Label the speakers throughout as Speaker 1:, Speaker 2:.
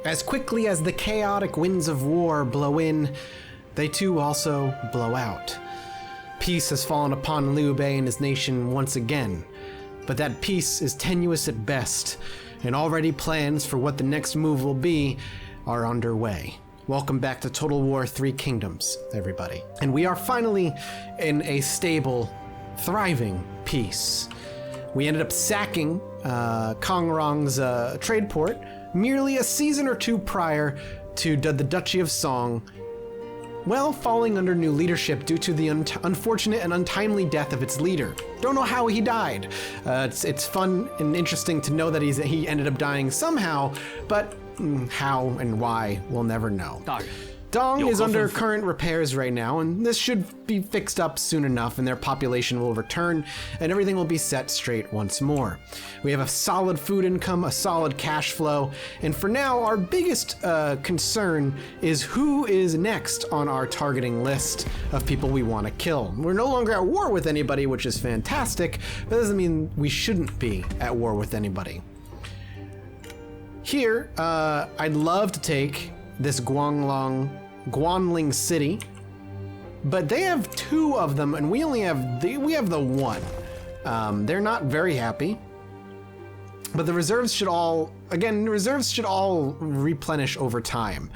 Speaker 1: As quickly as the chaotic winds of war blow in, they too also blow out. Peace has fallen upon Liu Bei and his nation once again, but that peace is tenuous at best, and already plans for what the next move will be are underway. Welcome back to Total War 3 Kingdoms, everybody. And we are finally in a stable, thriving peace. We ended up sacking Kong Rong's trade port merely a season or two prior to the Duchy of Song, well, falling under new leadership due to the unfortunate and untimely death of its leader. Don't know how he died. It's fun and interesting to know that he ended up dying somehow, but how and why, we'll never know. Dong is under current repairs right now, and this should be fixed up soon enough, and their population will return, and everything will be set straight once more. We have a solid food income, a solid cash flow, and for now, our biggest concern is who is next on our targeting list of people we want to kill. We're no longer at war with anybody, which is fantastic, but that doesn't mean we shouldn't be at war with anybody. Here, I'd love to take this Guanling City, but they have two of them, and we have the one. They're not very happy, but the reserves should all replenish over time.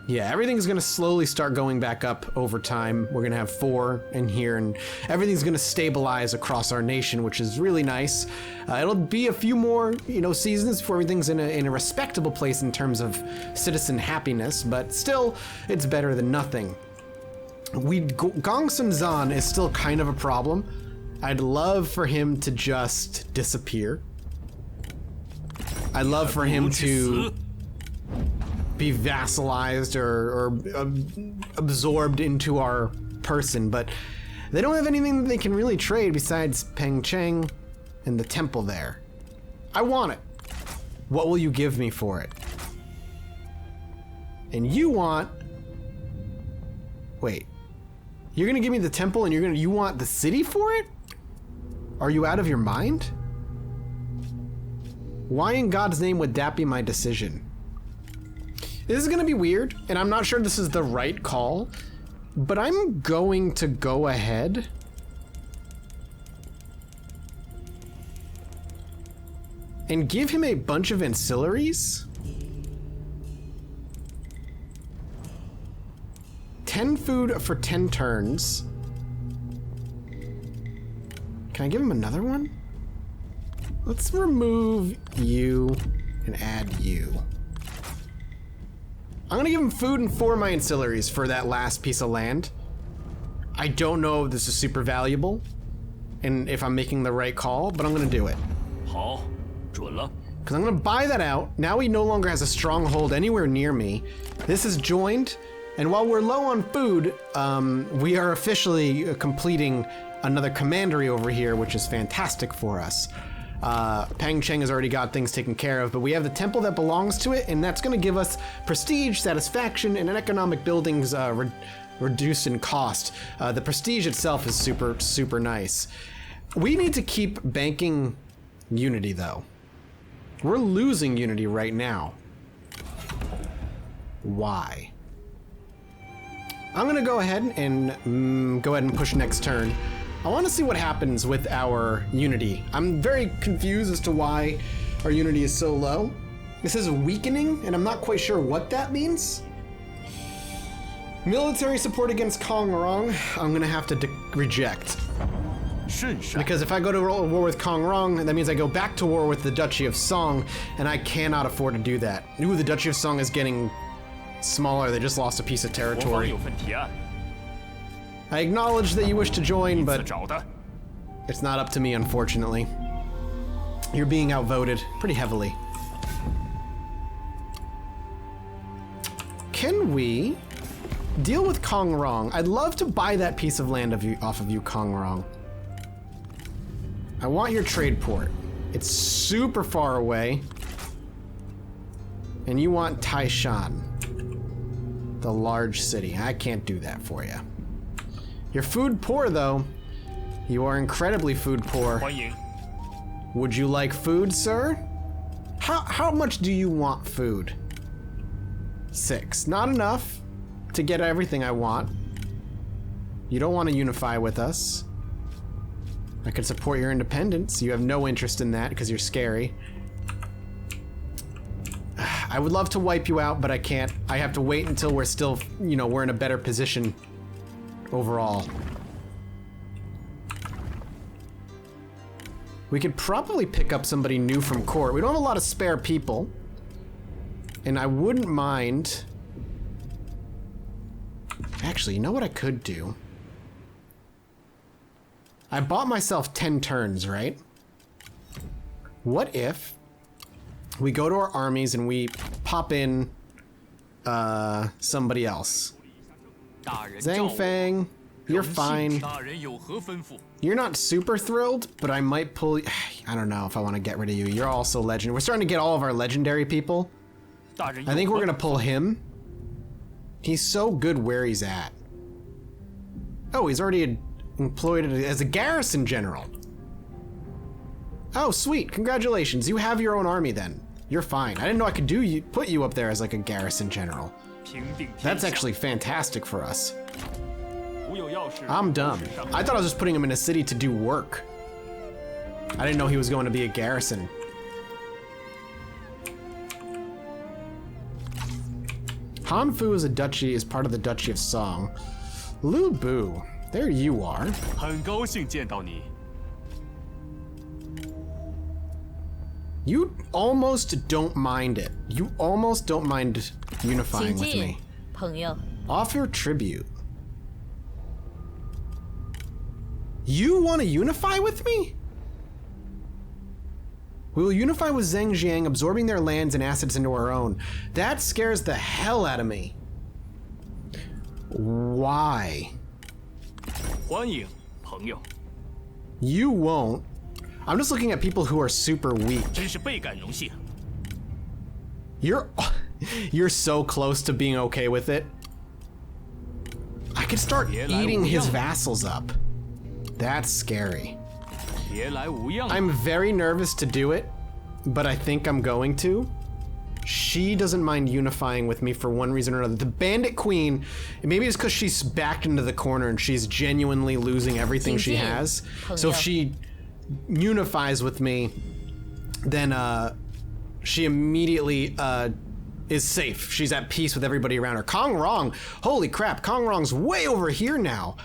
Speaker 1: Yeah, everything's gonna slowly start going back up over time. We're gonna have 4 in here, and everything's gonna stabilize across our nation, which is really nice. It'll be a few more, seasons before everything's in a respectable place in terms of citizen happiness, but still, it's better than nothing. Gongsun Zan is still kind of a problem. I'd love for him to just disappear. I'd love for him to be vassalized or absorbed into our person, but they don't have anything that they can really trade besides Peng Cheng and the temple there. I want it. What will you give me for it? And you want... Wait. You're gonna give me the temple and you want the city for it? Are you out of your mind? Why in God's name would that be my decision? This is gonna be weird, and I'm not sure this is the right call, but I'm going to go ahead and give him a bunch of ancillaries. 10 food for 10 turns. Can I give him another one? Let's remove you and add you. I'm gonna give him food and 4 of my ancillaries for that last piece of land. I don't know if this is super valuable and if I'm making the right call, but I'm gonna do it. Because I'm gonna buy that out. Now he no longer has a stronghold anywhere near me. This is joined, and while we're low on food, we are officially completing another commandery over here, which is fantastic for us. Peng Cheng has already got things taken care of, but we have the temple that belongs to it, and that's going to give us prestige, satisfaction, and an economic buildings reduced in cost. The prestige itself is super, super nice. We need to keep banking unity, though. We're losing unity right now. Why? I'm going to go ahead and push next turn. I want to see what happens with our unity. I'm very confused as to why our unity is so low. This is weakening, and I'm not quite sure what that means. Military support against Kong Rong, I'm gonna have to reject. Because if I go to war with Kong Rong, that means I go back to war with the Duchy of Song, and I cannot afford to do that. Ooh, the Duchy of Song is getting smaller. They just lost a piece of territory. I acknowledge that you wish to join, but it's not up to me, unfortunately. You're being outvoted pretty heavily. Can we deal with Kong Rong? I'd love to buy that piece of land off of you, Kong Rong. I want your trade port. It's super far away. And you want Taishan, the large city. I can't do that for you. You're food poor, though. You are incredibly food poor. Would you like food, sir? How much do you want food? 6. Not enough to get everything I want. You don't want to unify with us. I could support your independence. You have no interest in that because you're scary. I would love to wipe you out, but I can't. I have to wait until we're still, you know, we're in a better position overall. We could probably pick up somebody new from court. We don't have a lot of spare people. And I wouldn't mind... Actually, you know what I could do? I bought myself 10 turns, right? What if we go to our armies and we pop in somebody else? Zhang Fang, you're fine. You're not super thrilled, but I might pull... I don't know if I want to get rid of you. You're also legend. We're starting to get all of our legendary people. I think we're going to pull him. He's so good where he's at. Oh, he's already employed as a garrison general. Oh, sweet. Congratulations. You have your own army then. You're fine. I didn't know I could put you up there as like a garrison general. That's actually fantastic for us. I'm dumb. I thought I was just putting him in a city to do work. I didn't know he was going to be a garrison. Hanfu is a duchy, is part of the Duchy of Song. Lu Bu, there you are. You almost don't mind it. You almost don't mind unifying with me. Offer tribute. You want to unify with me? We will unify with Zhengjiang, absorbing their lands and assets into our own. That scares the hell out of me. Why? You won't. I'm just looking at people who are super weak. You're so close to being okay with it. I could start eating his vassals up. That's scary. I'm very nervous to do it, but I think I'm going to. She doesn't mind unifying with me for one reason or another. The Bandit Queen, maybe it's because she's backed into the corner and she's genuinely losing everything she has. So if she unifies with me, then she immediately is safe. She's at peace with everybody around her. Kong Rong, holy crap, Kong Rong's way over here now.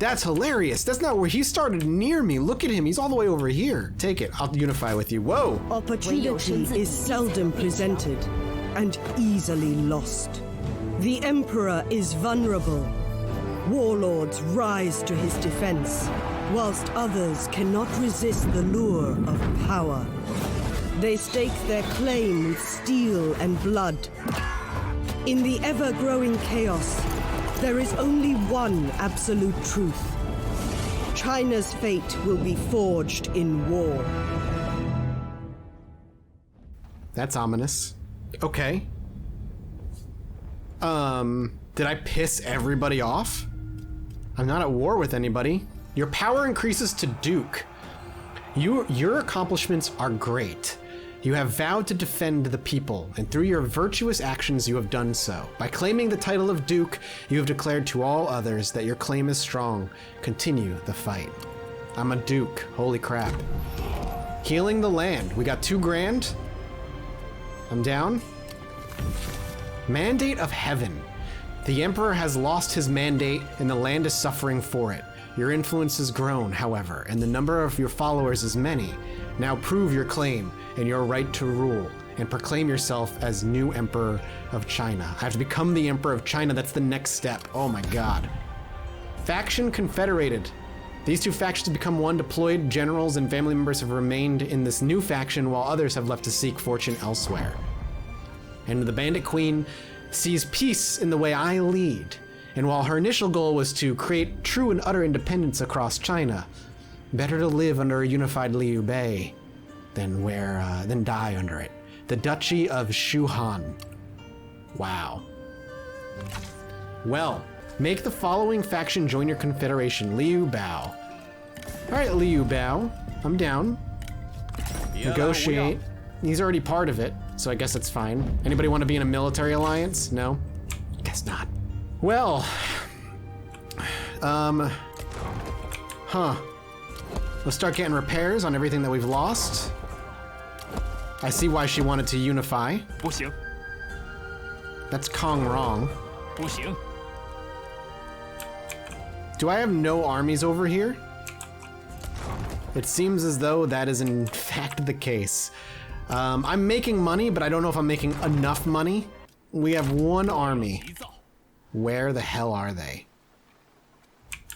Speaker 1: That's hilarious. That's not where he started near me. Look at him. He's all the way over here. Take it. I'll unify with you. Whoa.
Speaker 2: Opportunity is seldom presented and easily lost. The Emperor is vulnerable. Warlords rise to his defense, whilst others cannot resist the lure of power. They stake their claim with steel and blood. In the ever-growing chaos, there is only one absolute truth. China's fate will be forged in war.
Speaker 1: That's ominous. Okay. Did I piss everybody off? I'm not at war with anybody. Your power increases to Duke. Your accomplishments are great. You have vowed to defend the people, and through your virtuous actions you have done so. By claiming the title of Duke, you have declared to all others that your claim is strong. Continue the fight. I'm a Duke. Holy crap. Healing the land. We got 2 grand. I'm down. Mandate of Heaven. The Emperor has lost his mandate, and the land is suffering for it. Your influence has grown, however, and the number of your followers is many. Now prove your claim and your right to rule, and proclaim yourself as new Emperor of China. I have to become the Emperor of China. That's the next step. Oh my god. Faction confederated. These 2 factions become one. Deployed generals and family members have remained in this new faction, while others have left to seek fortune elsewhere. And the Bandit Queen sees peace in the way I lead. And while her initial goal was to create true and utter independence across China, better to live under a unified Liu Bei than die under it. The Duchy of Shuhan. Wow. Well, make the following faction join your confederation. Liu Bao. All right, Liu Bao, I'm down. Negotiate. he's already part of it, so I guess it's fine. Anybody want to be in a military alliance? No? Guess not. Well, let's start getting repairs on everything that we've lost. I see why she wanted to unify.
Speaker 3: 不行，
Speaker 1: That's Kong wrong.
Speaker 3: 不行，
Speaker 1: Do I have no armies over here? It seems as though that is in fact the case. I'm making money, but I don't know if I'm making enough money. We have one army.
Speaker 3: 急躁。
Speaker 1: Where the hell are they?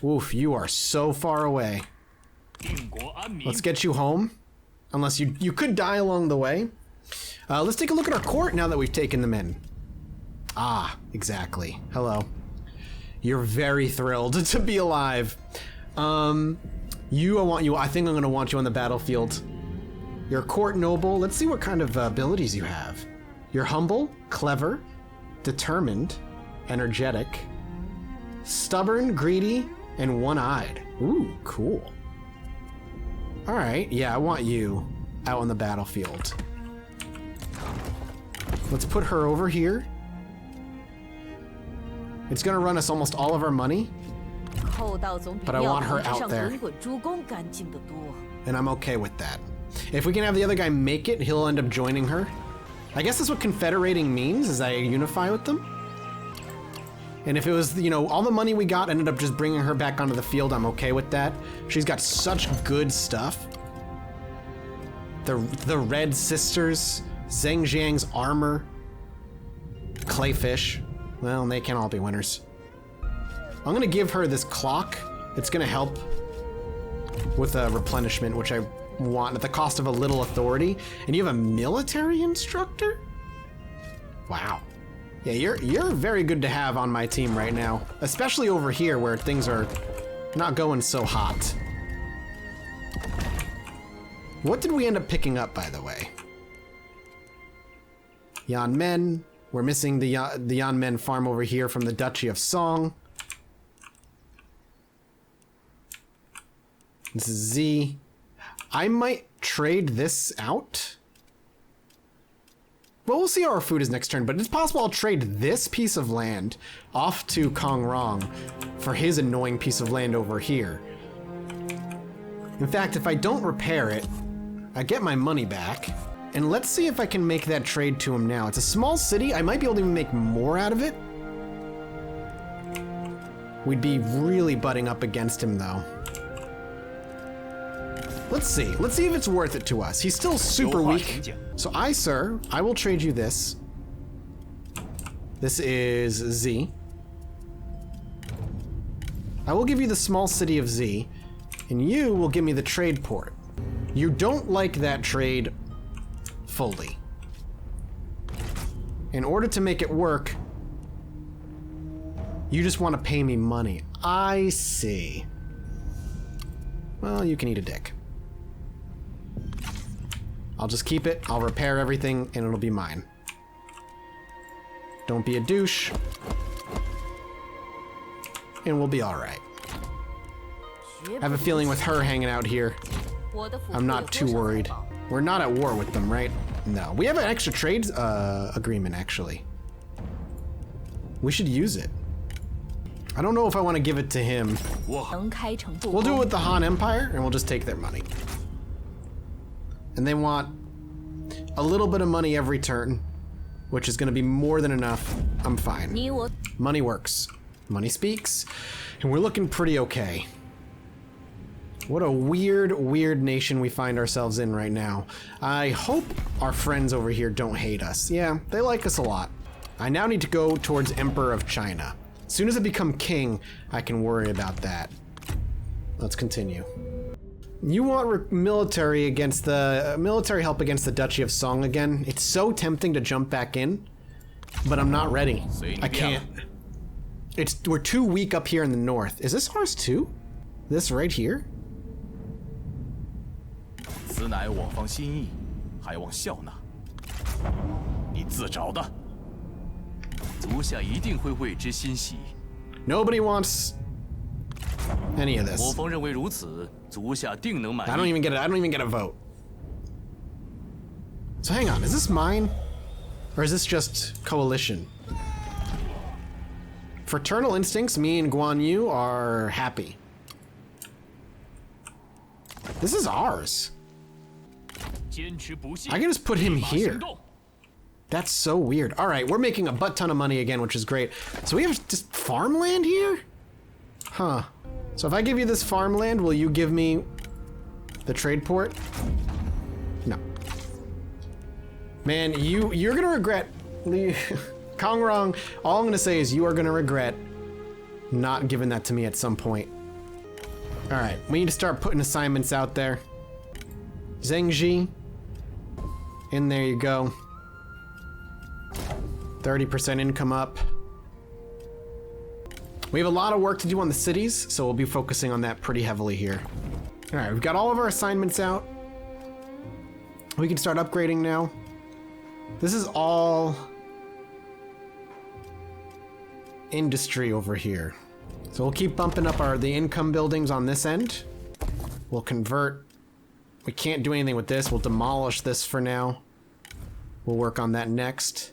Speaker 1: Oof, you are so far away.
Speaker 3: 定国安民。
Speaker 1: Let's get you home. Unless you could die along the way. Let's take a look at our court now that we've taken them in. Ah, exactly. Hello. You're very thrilled to be alive. I think I'm gonna want you on the battlefield. You're a court noble. Let's see what kind of abilities you have. You're humble, clever, determined, energetic, stubborn, greedy, and one-eyed. Ooh, cool. All right, yeah, I want you out on the battlefield. Let's put her over here. It's gonna run us almost all of our money, but I want her out there. And I'm okay with that. If we can have the other guy make it, he'll end up joining her. I guess that's what confederating means, is I unify with them. And if it was, you know, all the money we got ended up just bringing her back onto the field, I'm okay with that. She's got such good stuff. The Red Sisters, Zheng Jiang's armor, Clayfish. Well, they can all be winners. I'm gonna give her this clock. It's gonna help with a replenishment, which I want at the cost of a little authority. And you have a military instructor? Wow. Yeah, you're very good to have on my team right now, especially over here where things are not going so hot. What did we end up picking up, by the way? Yan Men. We're missing the Yan Men farm over here from the Duchy of Song. This is Z. I might trade this out. Well, we'll see how our food is next turn, but it's possible I'll trade this piece of land off to Kong Rong for his annoying piece of land over here. In fact, if I don't repair it, I get my money back. And let's see if I can make that trade to him now. It's a small city. I might be able to even make more out of it. We'd be really butting up against him, though. Let's see. Let's see if it's worth it to us. He's still super weak. So sir, I will trade you this. This is Z. I will give you the small city of Z, and you will give me the trade port. You don't like that trade fully. In order to make it work, you just want to pay me money. I see. Well, you can eat a dick. I'll just keep it, I'll repair everything, and it'll be mine. Don't be a douche. And we'll be alright. I have a feeling with her hanging out here, I'm not too worried. We're not at war with them, right? No. We have an extra trade agreement, actually. We should use it. I don't know if I want to give it to him. We'll do it with the Han Empire, and we'll just take their money. And they want a little bit of money every turn, which is going to be more than enough. I'm fine. Money works. Money speaks. And we're looking pretty okay. What a weird, weird nation we find ourselves in right now. I hope our friends over here don't hate us. Yeah, they like us a lot. I now need to go towards Emperor of China. As soon as I become king, I can worry about that. Let's continue. You want military against the military help against the Duchy of Song again? It's so tempting to jump back in, but I'm not ready. I can't. We're too weak up here in the north. Is this ours too? This right here?
Speaker 3: 此乃我方心意，还望笑纳。你自找的。足下一定会为之欣喜。
Speaker 1: Nobody wants any of this.
Speaker 3: 我方认为如此，足下定能满意。
Speaker 1: I don't even get a vote. So hang on, is this mine? Or is this just coalition? Fraternal instincts, me and Guan Yu are happy. This is ours. I can just put him here. That's so weird. All right, we're making a butt ton of money again, which is great. So we have just farmland here? Huh. So if I give you this farmland, will you give me the trade port? No. Man, you're gonna regret Kongrong. All I'm gonna say is you are gonna regret not giving that to me at some point. All right, we need to start putting assignments out there. Zhengji, in there you go. 30% income up. We have a lot of work to do on the cities, so we'll be focusing on that pretty heavily here. All right, we've got all of our assignments out. We can start upgrading now. This is all industry over here. So we'll keep bumping up the income buildings on this end. We'll convert. We can't do anything with this. We'll demolish this for now. We'll work on that next.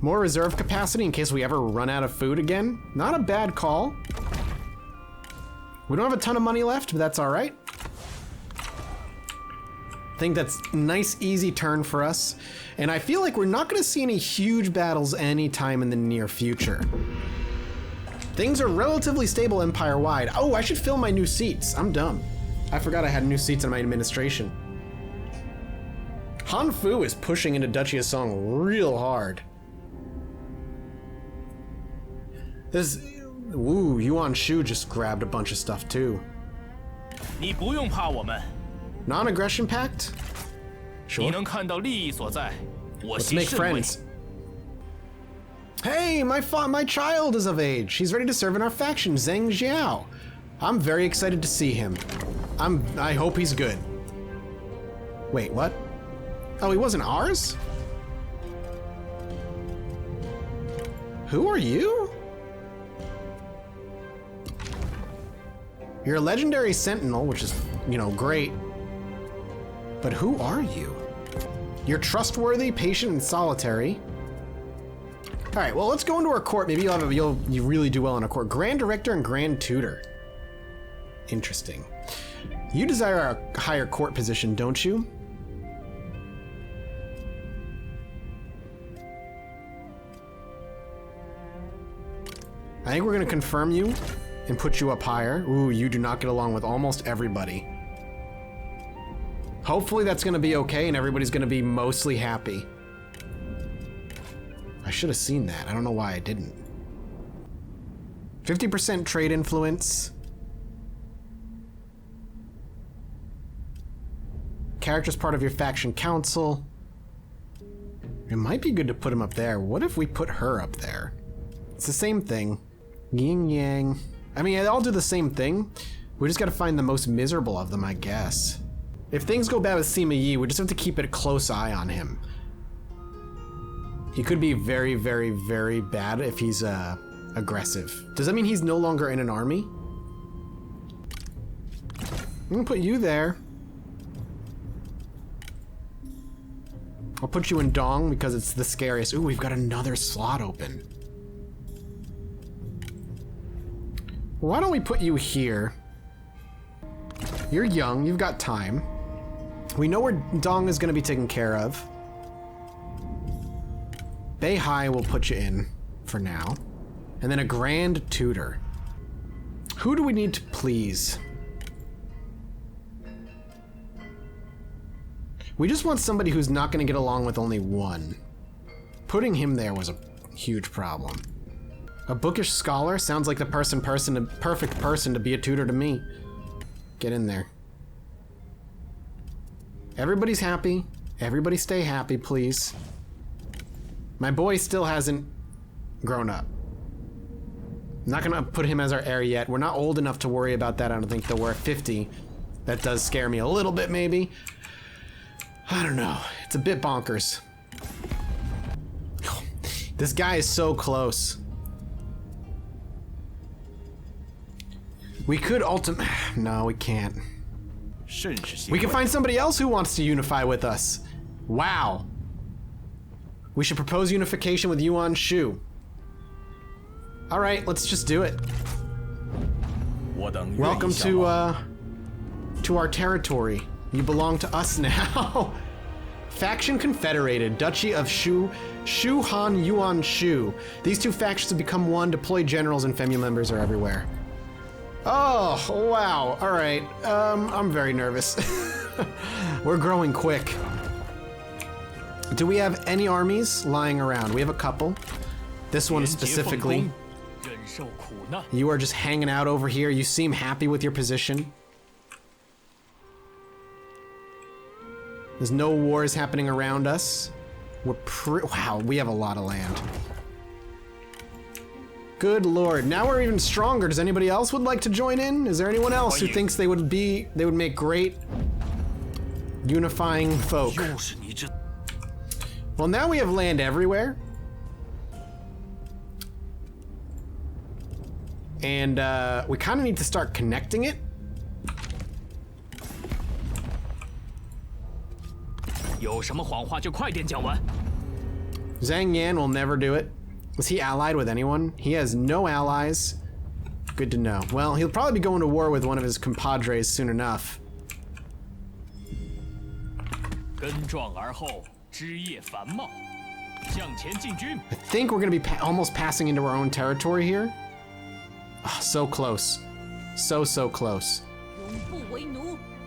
Speaker 1: More reserve capacity in case we ever run out of food again. Not a bad call. We don't have a ton of money left, but that's all right. I think that's a nice, easy turn for us. And I feel like we're not going to see any huge battles anytime in the near future. Things are relatively stable empire-wide. Oh, I should fill my new seats. I'm dumb. I forgot I had new seats in my administration. Han Fu is pushing into Duchy of Song real hard. This... Woo, Yuan Shu just grabbed a bunch of stuff too. Non-aggression pact? Sure. Let's make friends. Hey, my child is of age. He's ready to serve in our faction, Zheng Jiao. I'm very excited to see him. I hope he's good. Wait, what? Oh, he wasn't ours? Who are you? You're a legendary sentinel, which is, you know, great. But who are you? You're trustworthy, patient, and solitary. All right, well, let's go into our court. Maybe you really do well in a court. Grand Director and Grand Tutor. Interesting. You desire a higher court position, don't you? I think we're gonna confirm you and put you up higher. Ooh, you do not get along with almost everybody. Hopefully that's gonna be okay and everybody's gonna be mostly happy. I should have seen that. I don't know why I didn't. 50% trade influence. Character's part of your faction council. It might be good to put him up there. What if we put her up there? It's the same thing. Yin yang. I mean, they all do the same thing. We just gotta find the most miserable of them, I guess. If things go bad with Sima Yi, we just have to keep a close eye on him. He could be very, very, very bad if he's aggressive. Does that mean he's no longer in an army? I'm gonna put you there. I'll put you in Dong because it's the scariest. Ooh, we've got another slot open. Why don't we put you here? You're young, you've got time. We know where Dong is gonna be taken care of. Beihai will put you in for now. And then a Grand Tutor. Who do we need to please? We just want somebody who's not gonna get along with only one. Putting him there was a huge problem. A bookish scholar sounds like the perfect person to be a tutor to me. Get in there. Everybody's happy. Everybody stay happy, please. My boy still hasn't grown up. I'm not gonna put him as our heir yet. We're not old enough to worry about that, I don't think, though. We're at 50. That does scare me a little bit, maybe. I don't know. It's a bit bonkers. This guy is so close. We could no, we can't. We can find somebody else who wants to unify with us. Wow. We should propose unification with Yuan Shu. All right, let's just do it. Welcome to our territory. You belong to us now. Faction Confederated, Duchy of Shu Han Yuan Shu. These two factions have become one. Deployed generals and family members are everywhere. Oh, wow. All right. I'm very nervous. We're growing quick. Do we have any armies lying around? We have a couple. This one specifically. You are just hanging out over here. You seem happy with your position. There's no wars happening around us. Wow, we have a lot of land. Good lord. Now we're even stronger. Does anybody else would like to join in? Is there anyone else who thinks they would make great unifying folk? Well, now we have land everywhere. And we kind of need to start connecting it. Zhang Yan will never do it. Is he allied with anyone? He has no allies. Good to know. Well, he'll probably be going to war with one of his compadres soon enough. I think we're going to be almost passing into our own territory here. Oh, so close. So close.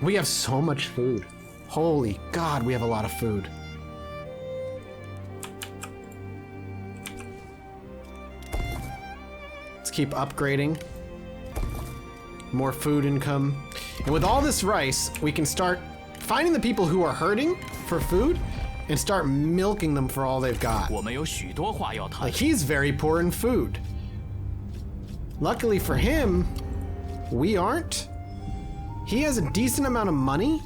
Speaker 1: We have so much food. Holy God, we have a lot of food. Let's keep upgrading. More food income. And with all this rice, we can start finding the people who are hurting for food and start milking them for all they've got. Like, he's very poor in food. Luckily for him, we aren't. He has a decent amount of money.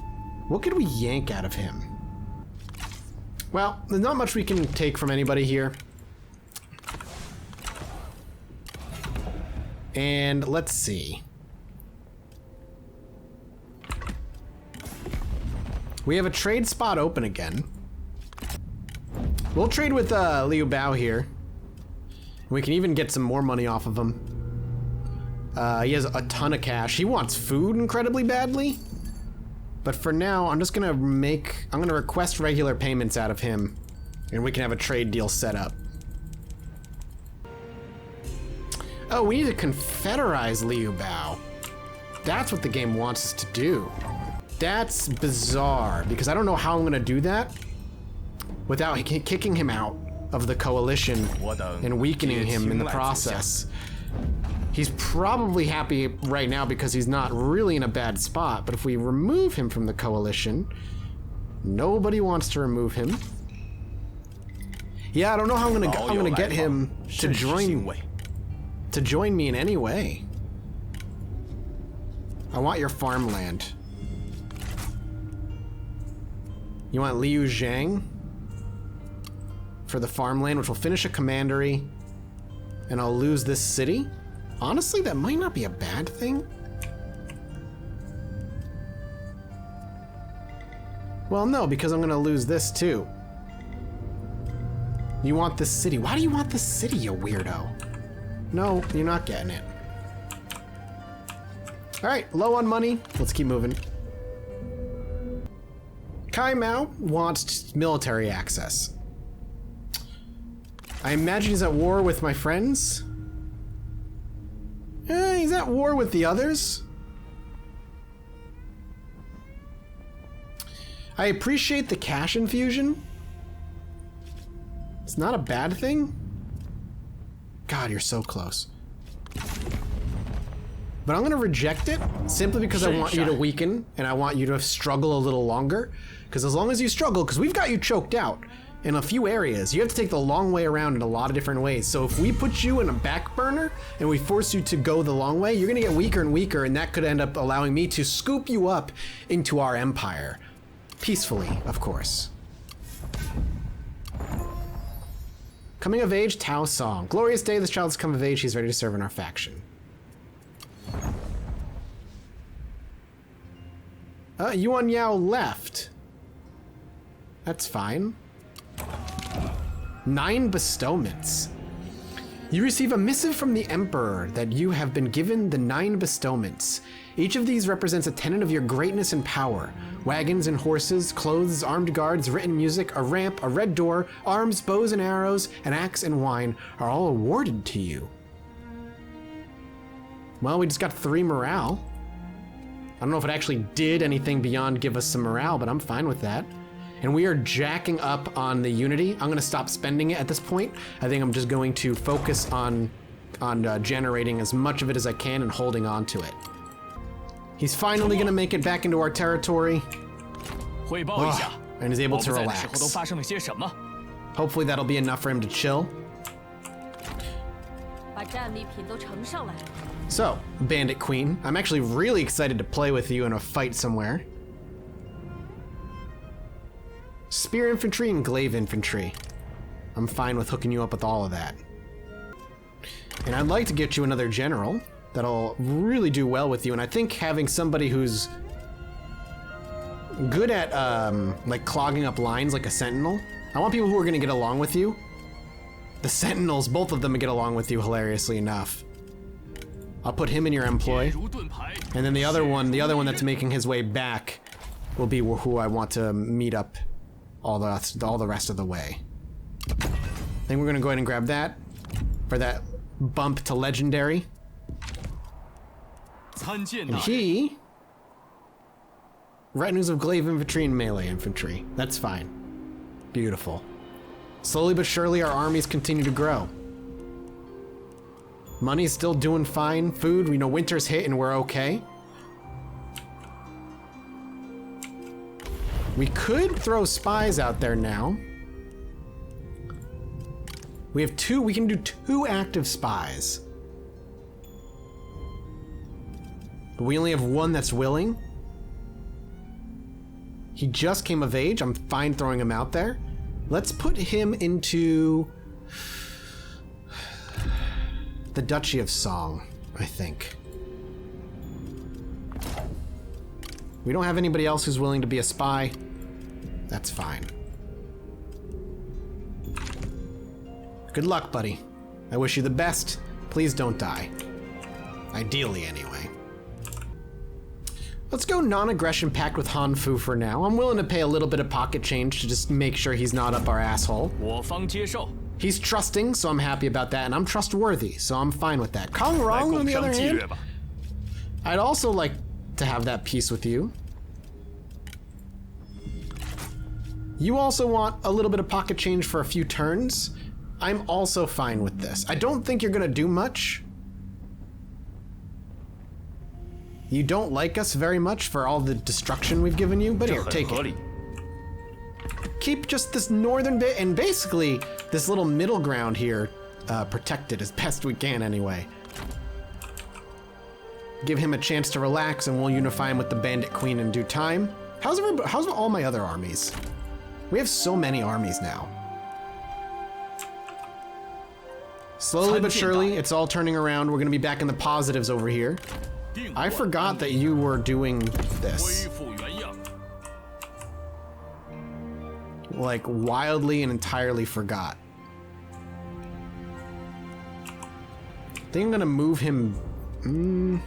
Speaker 1: What could we yank out of him? Well, there's not much we can take from anybody here. And let's see. We have a trade spot open again. We'll trade with Liu Bao here. We can even get some more money off of him. He has a ton of cash. He wants food incredibly badly. But for now, I'm gonna request regular payments out of him, and we can have a trade deal set up. Oh, we need to confederize Liu Bao. That's what the game wants us to do. That's bizarre, because I don't know how I'm gonna do that without kicking him out of the coalition and weakening him in the process. He's probably happy right now because he's not really in a bad spot, but if we remove him from the coalition, nobody wants to remove him. Yeah, I don't know how I'm gonna get him to join me in any way. I want your farmland. You want Liu Zhang for the farmland, which will finish a commandery, and I'll lose this city? Honestly, that might not be a bad thing. Well, no, because I'm gonna lose this too. You want this city. Why do you want this city, you weirdo? No, you're not getting it. All right, low on money. Let's keep moving. Kai Mao wants military access. I imagine he's at war with my friends. He's at war with the others. I appreciate the cash infusion. It's not a bad thing. God, you're so close. But I'm gonna reject it simply because I want you to weaken and I want you to struggle a little longer. Because as long as you struggle, because we've got you choked out in a few areas, you have to take the long way around in a lot of different ways. So if we put you in a back burner and we force you to go the long way, you're gonna get weaker and weaker, and that could end up allowing me to scoop you up into our empire. Peacefully, of course. Coming of age, Tao Song. Glorious day, this child has come of age, he's ready to serve in our faction. Yuan Yao left. That's fine. 9 bestowments. You receive a missive from the Emperor that you have been given the 9 bestowments. Each of these represents a tenet of your greatness and power. Wagons and horses, clothes, armed guards, written music, a ramp, a red door, arms, bows and arrows, an axe and wine are all awarded to you. Well, we just got 3 morale. I don't know if it actually did anything beyond give us some morale, but I'm fine with that. And we are jacking up on the Unity. I'm going to stop spending it at this point. I think I'm just going to focus on generating as much of it as I can and holding on to it. He's finally going to make it back into our territory. And is able to relax. Hopefully that'll be enough for him to chill. So, Bandit Queen, I'm actually really excited to play with you in a fight somewhere. Spear Infantry and Glaive Infantry. I'm fine with hooking you up with all of that. And I'd like to get you another general that'll really do well with you, and I think having somebody who's good at like clogging up lines like a sentinel. I want people who are gonna get along with you. The sentinels, both of them get along with you hilariously enough. I'll put him in your employ. And then the other one that's making his way back will be who I want to meet up all the rest of the way. I think we're gonna go ahead and grab that for that bump to legendary. And he... Retinues of Glaive Infantry and Melee Infantry. That's fine. Beautiful. Slowly but surely our armies continue to grow. Money's still doing fine. Food, we know winter's hit and we're okay. We could throw spies out there now. We have 2, we can do 2 active spies. But we only have 1 that's willing. He just came of age. I'm fine throwing him out there. Let's put him into the Duchy of Song, I think. We don't have anybody else who's willing to be a spy. That's fine. Good luck, buddy. I wish you the best. Please don't die. Ideally, anyway. Let's go non-aggression pact with Han Fu for now. I'm willing to pay a little bit of pocket change to just make sure he's not up our asshole. He's trusting, so I'm happy about that, and I'm trustworthy, so I'm fine with that. Kong Rong, on the other hand, I'd also like to have that peace with you. You also want a little bit of pocket change for a few turns. I'm also fine with this. I don't think you're gonna do much. You don't like us very much for all the destruction we've given you, but here, take it. Keep just this northern bit and basically this little middle ground here protected as best we can anyway. Give him a chance to relax and we'll unify him with the Bandit Queen in due time. How's all my other armies? We have so many armies now. Slowly but surely, it's all turning around. We're gonna be back in the positives over here. I forgot that you were doing this. Like, wildly and entirely forgot. I think I'm gonna move him... I'm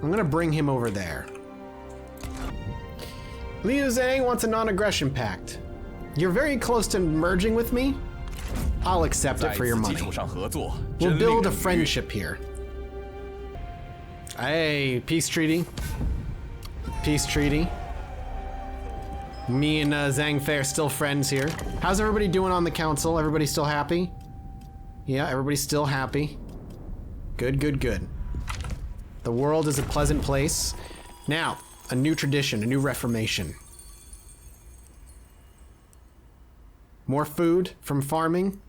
Speaker 1: gonna bring him over there. Liu Zhang wants a non-aggression pact. You're very close to merging with me. I'll accept it for your money. We'll build a friendship here. Hey, peace treaty. Peace treaty. Me and Zhang Fei are still friends here. How's everybody doing on the council? Everybody still happy? Yeah, everybody's still happy. Good, good, good. The world is a pleasant place. Now, a new tradition, a new reformation. More food from farming.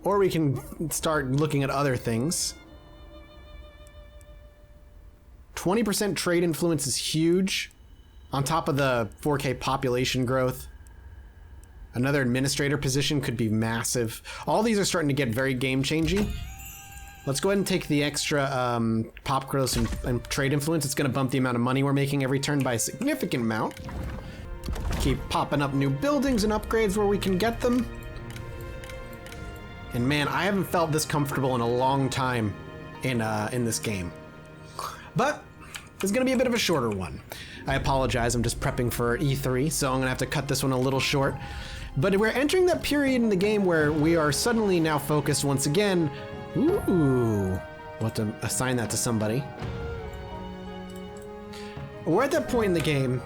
Speaker 1: Or we can start looking at other things. 20% trade influence is huge. On top of the 4K population growth. Another administrator position could be massive. All these are starting to get very game-changing. Let's go ahead and take the extra pop growth and trade influence. It's going to bump the amount of money we're making every turn by a significant amount. Keep popping up new buildings and upgrades where we can get them. And man, I haven't felt this comfortable in a long time in this game. But it's going to be a bit of a shorter one. I apologize, I'm just prepping for E3, so I'm going to have to cut this one a little short. But we're entering that period in the game where we are suddenly now focused once again. Ooh, we'll have to assign that to somebody. We're at that point in the game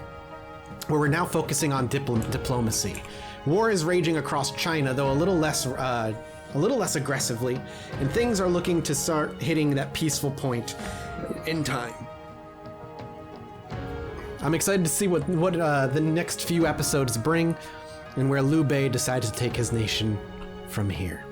Speaker 1: where we're now focusing on diplomacy. War is raging across China, though a little less aggressively, and things are looking to start hitting that peaceful point in time. I'm excited to see what the next few episodes bring, and where Liu Bei decides to take his nation from here.